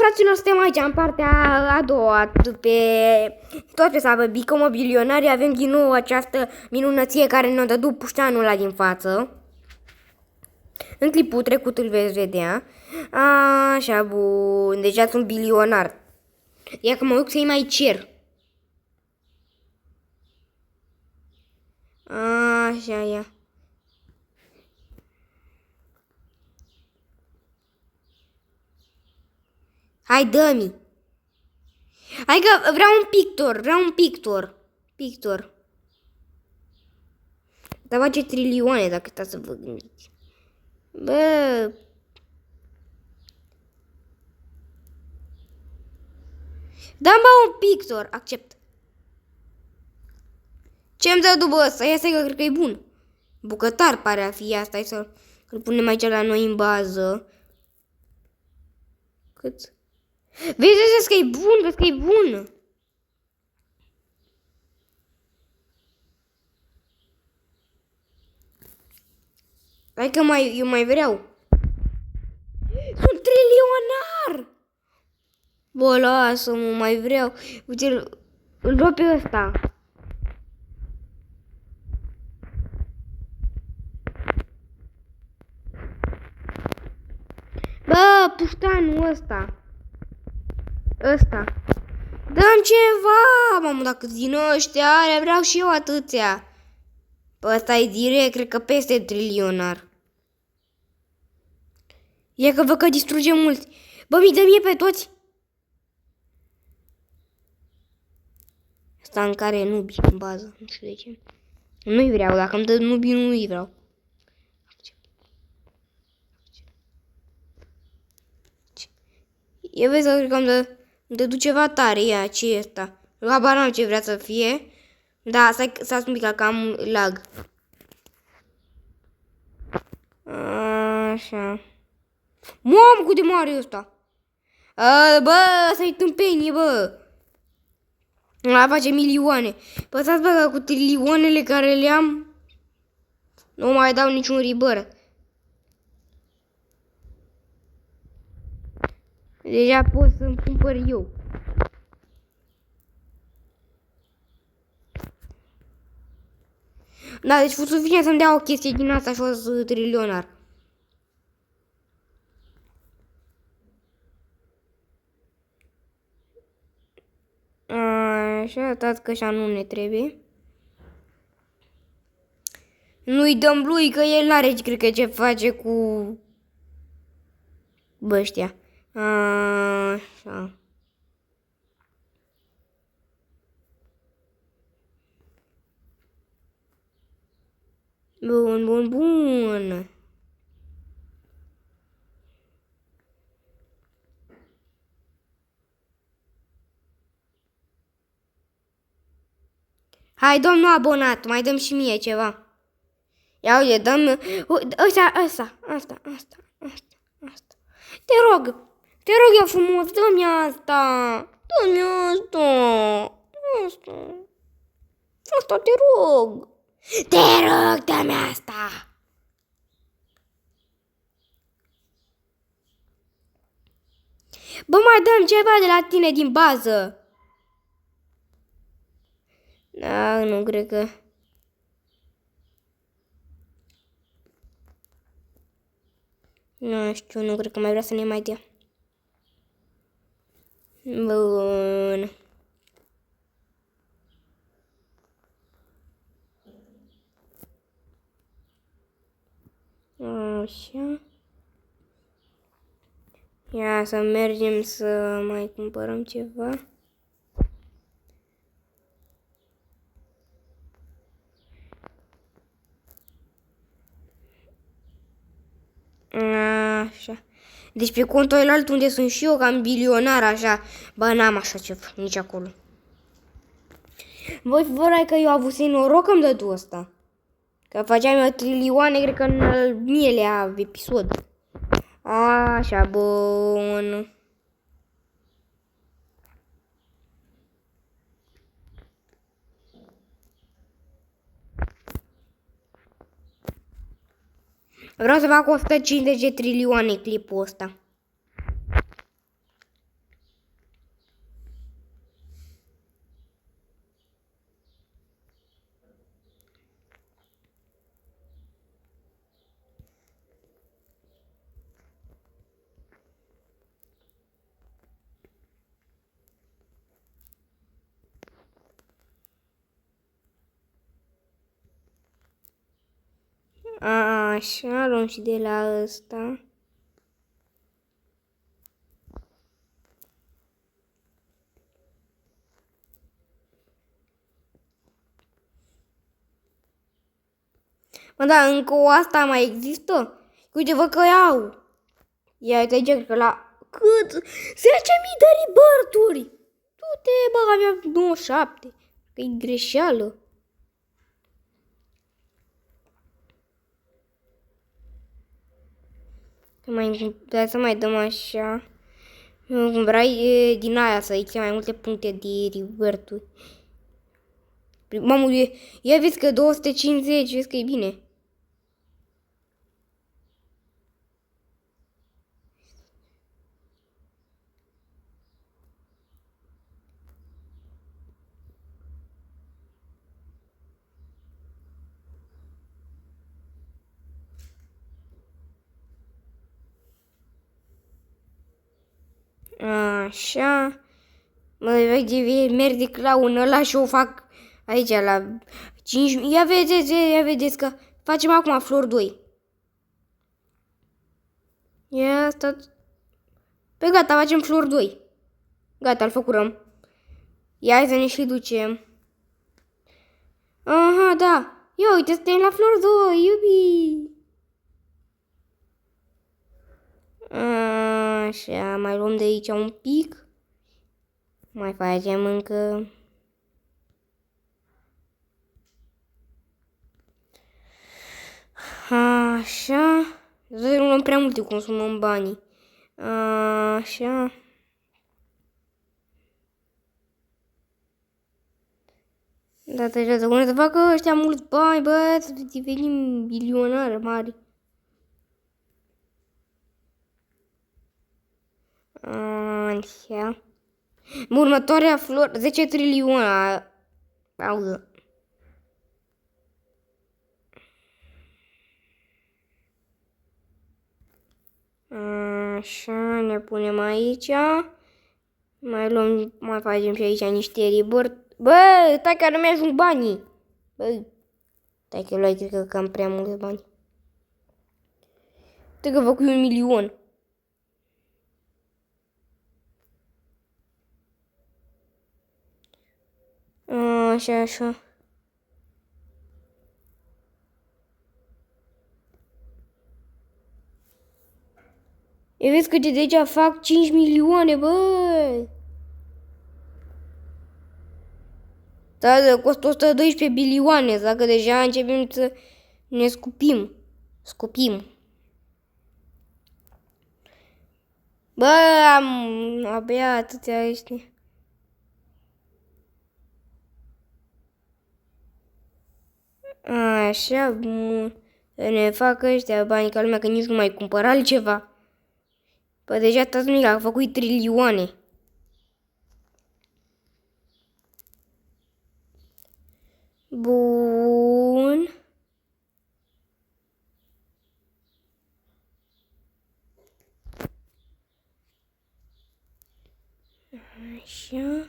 fraților, suntem aici în partea a doua, tot pe Sabă Become a Bilionarii. Avem din nou această minunăție care ne-a dădut pușteanul ăla din față. În clipul trecut îl veți vedea. Așa, bun, deja sunt bilionar. Ia că mă duc să-i mai cer. Așa, ia. Hai, dă-mi. Hai că vreau un pictor. Dar face trilioane dacă stați să vă gândiți. Bă. Dă-mi bă un pictor, accept. Ce-mi dă după ăsta? Ia stai că cred că e bun. Bucătar pare a fi asta. Hai să-l punem aici la noi în bază. Cât? Vezi că e bun, vezi că e bun. Hai că eu mai vreau. Sunt trilionar! Bă, lasă-mă, mai vreau. Uite, îl luă pe ăsta. Bă, puștanul ăsta. Dă-mi ceva, mamă, dacă din ăștia are, vreau și eu atâția. Bă, ăsta e direct, cred că peste trilionar. Ia că văd că distruge mulți. Bă, mi dă mie pe toți. Asta în care nubi în bază, nu știu de ce. Nu-i vreau, dacă îmi dă nubi, nu-i vreau. Eu vezi, cred că îmi dă ceva tare, ia, ce e asta? Habar n-am ce vrea să fie. Da, s-a un pic, că am lag. Așa. Mamă, cât de mare e ăsta. Bă, să-i tâmpenie, bă. Ăla face milioane. Păi stați, bă, că cu trilioanele care le am nu mai dau niciun ribăr. Deja pot să-mi cumpăr eu. Da, deci fost suficient să-mi dea o chestie din asta și o să trilionar. Așa, dați că așa nu ne trebuie. Nu-i dăm lui, că el n-are, cred că, ce face cu băștia. Așa. Bun. Hai, domnul abonat, mai dăm și mie ceva. Ia uite, dăm... Asta. Te rog eu frumos, dă-mi asta. Asta, te rog. Dă-mi asta. Bă, mai dăm ceva de la tine din bază. Da, nu cred că... Nu știu, nu cred că mai vrea să ne mai dea. Bun. Așa. Ia să mergem să mai cumpărăm ceva. Așa. Deci pe contul ălalt unde sunt și eu, cam bilionar, așa. Bă, n-am așa ceva, nici acolo. Voi vorai că eu avusei noroc că-mi dă tu ăsta. Că făceam eu trilioane, cred că în al mielea episod. Așa, bun. Vreau să fac 150 de trilioane clipul ăsta. Așa, luăm și de la ăsta. Mă, da, încă o asta mai există? Uite, văd că iau. Ia uite aici, cred că la... Cât? 10.000 de rebirth-uri! Du-te, bă, avea 97. Că e greșeală. Trebuie să mai dăm așa. Vrei din aia să ai mai multe puncte de rebirth-uri. Mamă, ia vezi că 250, vezi că e bine. Așa. Mă, merg de clown ăla și o fac aici la 5. Ia vedeți că facem acum flor 2. Ia stați. Pe gata, facem flor 2. Gata, îl făcurăm. Ia hai să ne și ducem. Aha, da. Ia uite, suntem la flor 2, iubi. Așa, mai luăm de aici un pic. Mai facem încă. Așa. Nu luăm prea multe, consumăm banii. Așa. Da, deja să să facă ăștia mulți bani, bă, să devenim milionari mari. Așa. Următoarea flor, 10 trilioane. Auză. Așa, ne punem aici. Mai luăm, mai facem și aici niște rebirth. Bă, stai că nu mi-ajung banii. Bă, stai că luai, cred că cam prea mulți bani. Stai că fac 1.000.000. Așa, așa. E vezi că de aici fac 5 milioane, bă. Da, costă 112 bilioane, dacă deja începem să ne scupim. Bă, abia atâția ăștia. Așa, bun. Să ne facă ăștia bani ca lumea, că nici nu mai cumpăr altceva. Păi deja stați mic, a făcut trilioane. Bun. Așa.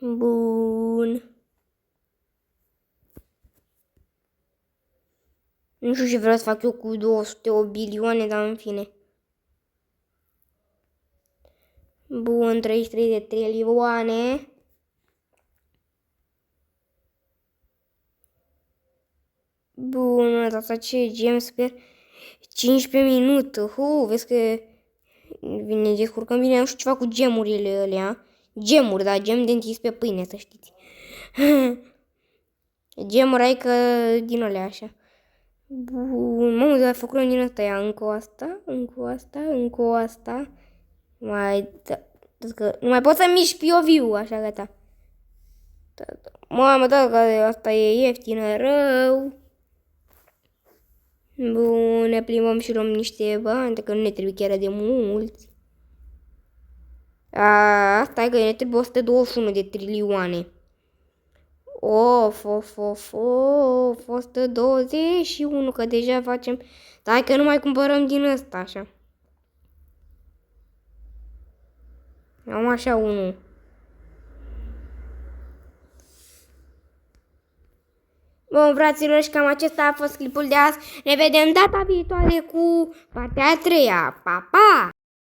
Bun. Nu știu ce vreau să fac eu cu 208 bilioane, dar în fine. Bun, 33 de trilioane. Bun, asta ce gem, sper. 15 minute. Vezi că vine descurcăm bine, nu știu ce fac cu gemurile alea. Gemuri, da, gem dentist pe pâine, să știți. Gemuri ai că din alea așa. Bun, mă, dar făcut din asta, ia încă o asta, încă o asta, încă o asta. Mai, da, că nu mai pot să mișc POV-ul, așa, gata. Mamă, da, că asta e ieftină, rău. Bun, ne plimbăm și luăm niște bani, că nu ne trebuie chiar de mulți. Asta e că ne trebuie 121 de trilioane. Of, 121, că deja facem... Stai că nu mai cumpărăm din ăsta, așa. Am așa unul. Bun, fraților, și cam acesta a fost clipul de azi. Ne vedem data viitoare cu partea a treia. Pa, pa!